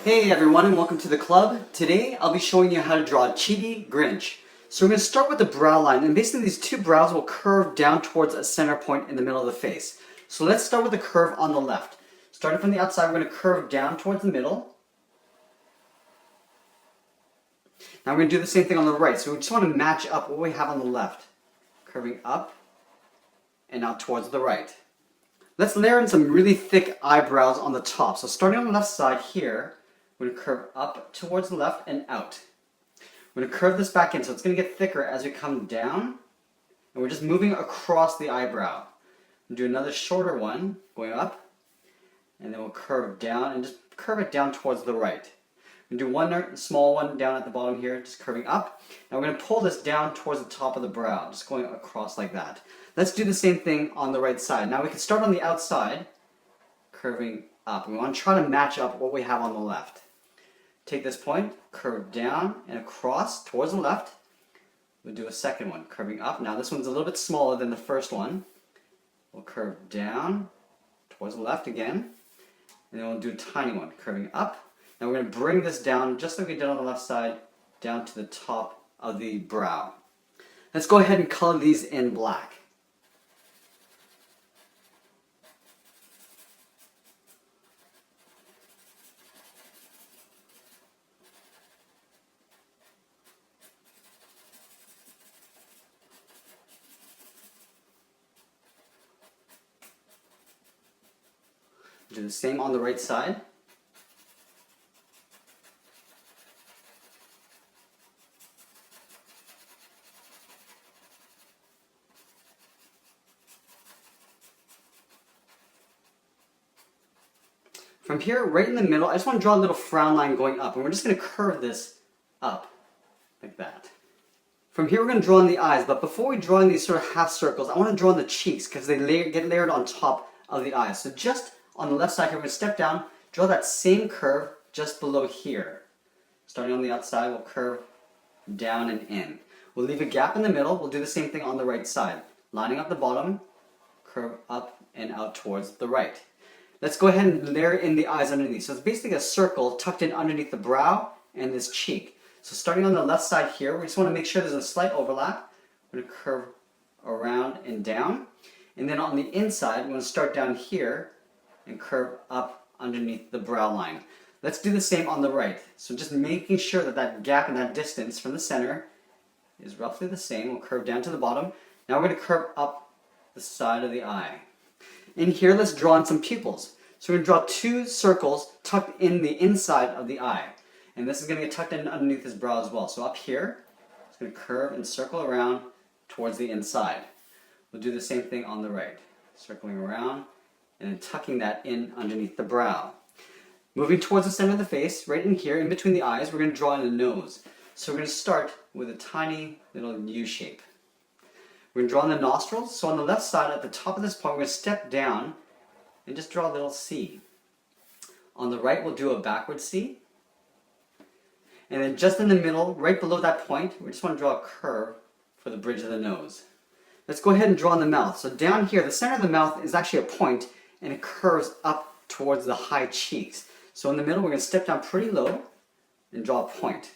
Hey everyone and welcome to the club. Today I'll be showing you how to draw a cheeky Grinch. So we're going to start with the brow line, and basically these two brows will curve down towards a center point in the middle of the face. So let's start with the curve on the left. Starting from the outside, we're going to curve down towards the middle. Now we're going to do the same thing on the right. So we just want to match up what we have on the left. Curving up and out towards the right. Let's layer in some really thick eyebrows on the top. So starting on the left side here, we're going to curve up towards the left and out. We're going to curve this back in, so it's going to get thicker as we come down. And we're just moving across the eyebrow. We'll do another shorter one, going up. And then we'll curve down and just curve it down towards the right. We'll do one small one down at the bottom here, just curving up. Now we're going to pull this down towards the top of the brow, just going across like that. Let's do the same thing on the right side. Now we can start on the outside, curving up. We want to try to match up what we have on the left. Take this point, curve down and across towards the left. We'll do a second one, curving up. Now this one's a little bit smaller than the first one. We'll curve down towards the left again. And then we'll do a tiny one, curving up. Now we're going to bring this down, just like we did on the left side, down to the top of the brow. Let's go ahead and color these in black. Do the same on the right side. From here, right in the middle, I just want to draw a little frown line going up, and we're just going to curve this up, like that. From here, we're going to draw in the eyes, but before we draw in these sort of half circles, I want to draw in the cheeks, because they get layered on top of the eyes. So just on the left side here, we're going to step down, draw that same curve just below here. Starting on the outside, we'll curve down and in. We'll leave a gap in the middle. We'll do the same thing on the right side. Lining up the bottom, curve up and out towards the right. Let's go ahead and layer in the eyes underneath. So it's basically a circle tucked in underneath the brow and this cheek. So starting on the left side here, we just want to make sure there's a slight overlap. We're going to curve around and down. And then on the inside, we're going to start down here and curve up underneath the brow line. Let's do the same on the right. So just making sure that that gap and that distance from the center is roughly the same. We'll curve down to the bottom. Now we're going to curve up the side of the eye. In here, let's draw in some pupils. So we're going to draw two circles tucked in the inside of the eye. And this is going to get tucked in underneath his brow as well. So up here, it's going to curve and circle around towards the inside. We'll do the same thing on the right. Circling around and then tucking that in underneath the brow. Moving towards the center of the face, right in here, in between the eyes, we're going to draw in the nose. So we're going to start with a tiny little U shape. We're going to draw in the nostrils. So on the left side, at the top of this point, we're going to step down and just draw a little C. On the right, we'll do a backward C. And then just in the middle, right below that point, we just want to draw a curve for the bridge of the nose. Let's go ahead and draw in the mouth. So down here, the center of the mouth is actually a point, and it curves up towards the high cheeks. So in the middle, we're going to step down pretty low and draw a point.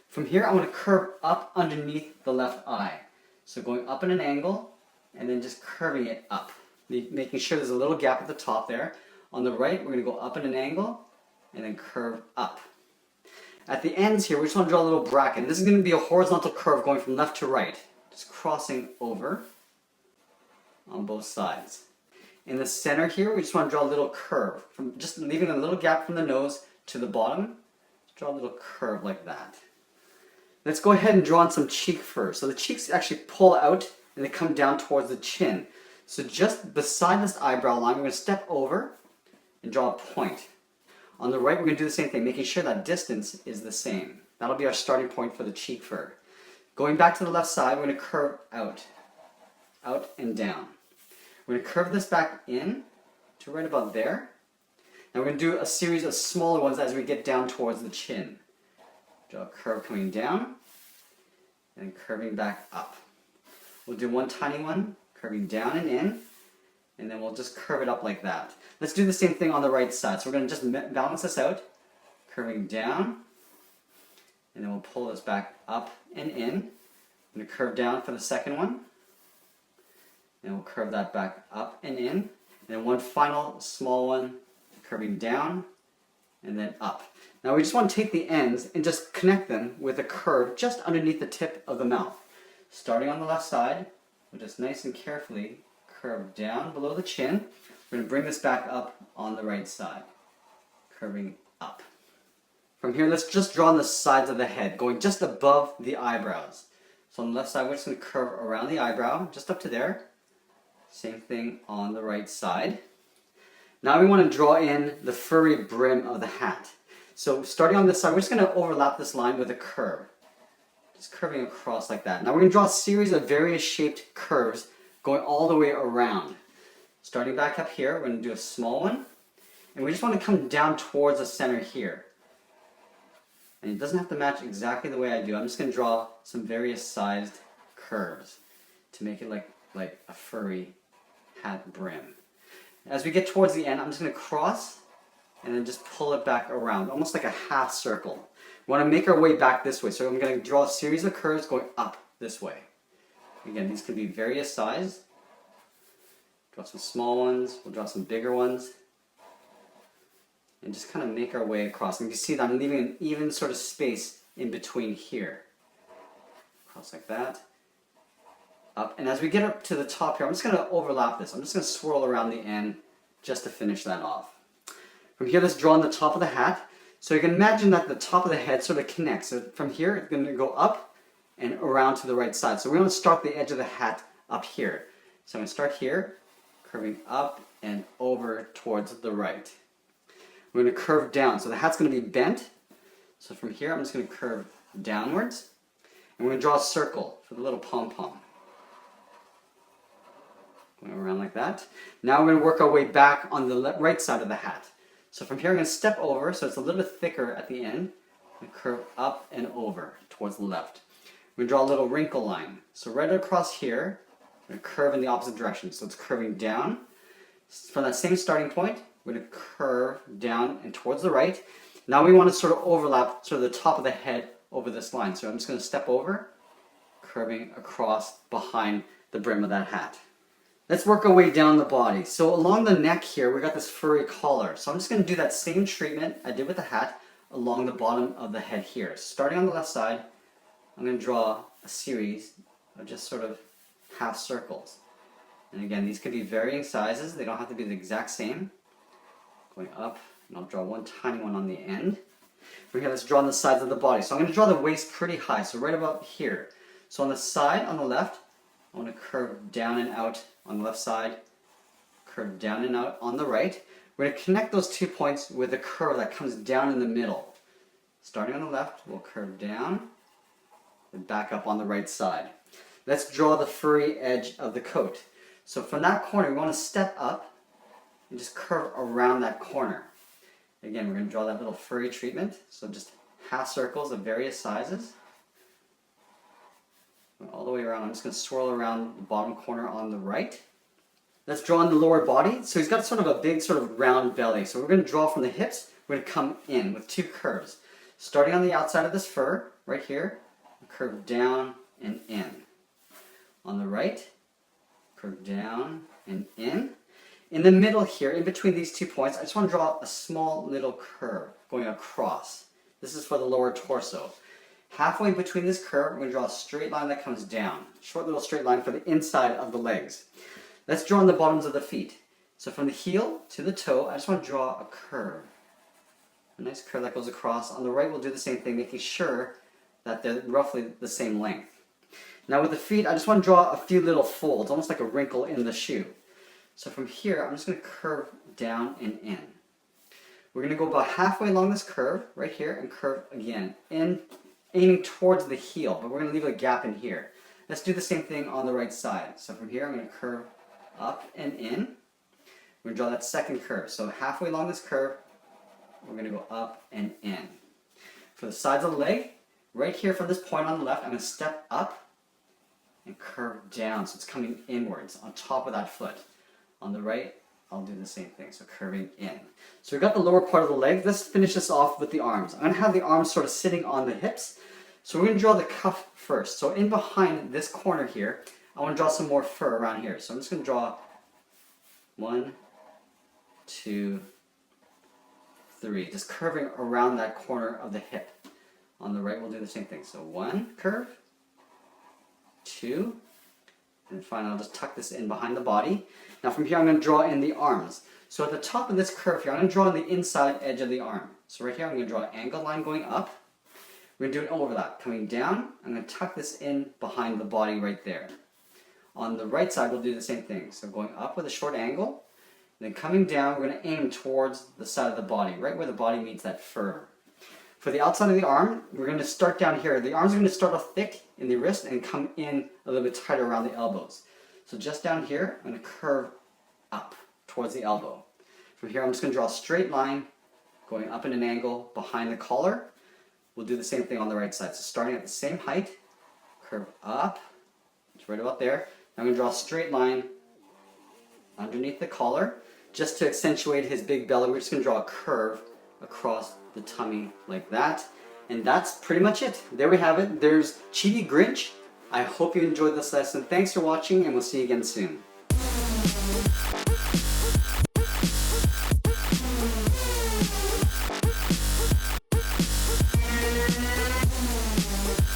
From here, I want to curve up underneath the left eye. So going up at an angle, and then just curving it up. Making sure there's a little gap at the top there. On the right, we're going to go up at an angle, and then curve up. At the ends here, we just want to draw a little bracket. This is going to be a horizontal curve going from left to right. Just crossing over on both sides. In the center here, we just want to draw a little curve. From just leaving a little gap from the nose to the bottom. Just draw a little curve like that. Let's go ahead and draw on some cheek fur. So the cheeks actually pull out and they come down towards the chin. So just beside this eyebrow line, we're going to step over and draw a point. On the right, we're going to do the same thing, making sure that distance is the same. That'll be our starting point for the cheek fur. Going back to the left side, we're going to curve out and down. We're going to curve this back in to right about there. And we're going to do a series of smaller ones as we get down towards the chin. Draw a curve coming down and curving back up. We'll do one tiny one, curving down and in, and then we'll just curve it up like that. Let's do the same thing on the right side. So we're going to just balance this out, curving down, and then we'll pull this back up and in. I'm going to curve down for the second one, and we'll curve that back up and in. And then one final small one, curving down, and then up. Now we just want to take the ends and just connect them with a curve just underneath the tip of the mouth. Starting on the left side, we'll just nice and carefully curve down below the chin. We're going to bring this back up on the right side, curving up. From here, let's just draw on the sides of the head, going just above the eyebrows. So on the left side, we're just going to curve around the eyebrow, just up to there. Same thing on the right side. Now we want to draw in the furry brim of the hat. So starting on this side, we're just going to overlap this line with a curve. Just curving across like that. Now we're going to draw a series of various shaped curves going all the way around. Starting back up here, we're going to do a small one. And we just want to come down towards the center here. And it doesn't have to match exactly the way I do. I'm just going to draw some various sized curves to make it like a furry hat brim. As we get towards the end, I'm just going to cross and then just pull it back around, almost like a half circle. We want to make our way back this way, so I'm going to draw a series of curves going up this way. Again, these can be various sized. Draw some small ones, we'll draw some bigger ones. And just kind of make our way across. And you can see that I'm leaving an even sort of space in between here. Cross like that. Up. And as we get up to the top here, I'm just going to overlap this. I'm just going to swirl around the end just to finish that off. From here, let's draw on the top of the hat. So you can imagine that the top of the head sort of connects. So from here, it's going to go up and around to the right side. So we're going to start the edge of the hat up here. So I'm going to start here, curving up and over towards the right. We're going to curve down. So the hat's going to be bent. So from here, I'm just going to curve downwards. And we're going to draw a circle for the little pom-pom. Going around like that. Now we're going to work our way back on the right side of the hat. So from here, I'm going to step over, so it's a little bit thicker at the end. And curve up and over towards the left. We're going to draw a little wrinkle line. So right across here, we're going to curve in the opposite direction. So it's curving down. From that same starting point, we're going to curve down and towards the right. Now we want to sort of overlap sort of the top of the head over this line. So I'm just going to step over, curving across behind the brim of that hat. Let's work our way down the body. So along the neck here, we got this furry collar. So I'm just going to do that same treatment I did with the hat along the bottom of the head here. Starting on the left side, I'm going to draw a series of just sort of half circles. And again, these could be varying sizes. They don't have to be the exact same. Going up, and I'll draw one tiny one on the end. From here, let's draw on the sides of the body. So I'm going to draw the waist pretty high, so right about here. So on the side, on the left, I want to curve down and out on the left side, curve down and out on the right. We're going to connect those 2 points with a curve that comes down in the middle. Starting on the left, we'll curve down and back up on the right side. Let's draw the furry edge of the coat. So from that corner, we want to step up and just curve around that corner. Again, we're going to draw that little furry treatment. So just half circles of various sizes. All the way around. I'm just going to swirl around the bottom corner on the right. Let's draw on the lower body. So he's got sort of a big sort of round belly. So we're going to draw from the hips. We're going to come in with 2 curves. Starting on the outside of this fur, right here, curve down and in. On the right, curve down and in. In the middle here, in between these 2 points, I just want to draw a small little curve going across. This is for the lower torso. Halfway between this curve, we're going to draw a straight line that comes down. Short little straight line for the inside of the legs. Let's draw on the bottoms of the feet. So from the heel to the toe, I just want to draw a curve. A nice curve that goes across. On the right, we'll do the same thing, making sure that they're roughly the same length. Now with the feet, I just want to draw a few little folds, almost like a wrinkle in the shoe. So from here, I'm just going to curve down and in. We're going to go about halfway along this curve, right here, and curve again, aiming towards the heel, but we're going to leave a gap in here. Let's do the same thing on the right side. So from here, I'm going to curve up and in. We're going to draw that second curve. So halfway along this curve, we're going to go up and in. For the sides of the leg, right here from this point on the left, I'm going to step up and curve down. So it's coming inwards on top of that foot. On the right, I'll do the same thing, so curving in. So we got the lower part of the leg. Let's finish this off with the arms. I'm going to have the arms sort of sitting on the hips. So we're going to draw the cuff first. So in behind this corner here, I want to draw some more fur around here. So I'm just going to draw 1, 2, 3, just curving around that corner of the hip. On the right, we'll do the same thing. So 1 curve, 2, and finally I'll just tuck this in behind the body. Now from here I'm going to draw in the arms. So at the top of this curve here, I'm going to draw in the inside edge of the arm. So right here I'm going to draw an angled line going up. We're going to do an overlap. Coming down, I'm going to tuck this in behind the body right there. On the right side we'll do the same thing. So going up with a short angle, then coming down we're going to aim towards the side of the body, right where the body meets that fur. For the outside of the arm, we're going to start down here. The arms are going to start off thick in the wrist and come in a little bit tighter around the elbows. So just down here, I'm going to curve up towards the elbow. From here, I'm just going to draw a straight line going up in an angle behind the collar. We'll do the same thing on the right side. So starting at the same height, curve up. It's right about there. Now I'm going to draw a straight line underneath the collar. Just to accentuate his big belly, we're just going to draw a curve across the tummy like that. And that's pretty much it. There we have it. There's Chibi Grinch. I hope you enjoyed this lesson. Thanks for watching, and we'll see you again soon.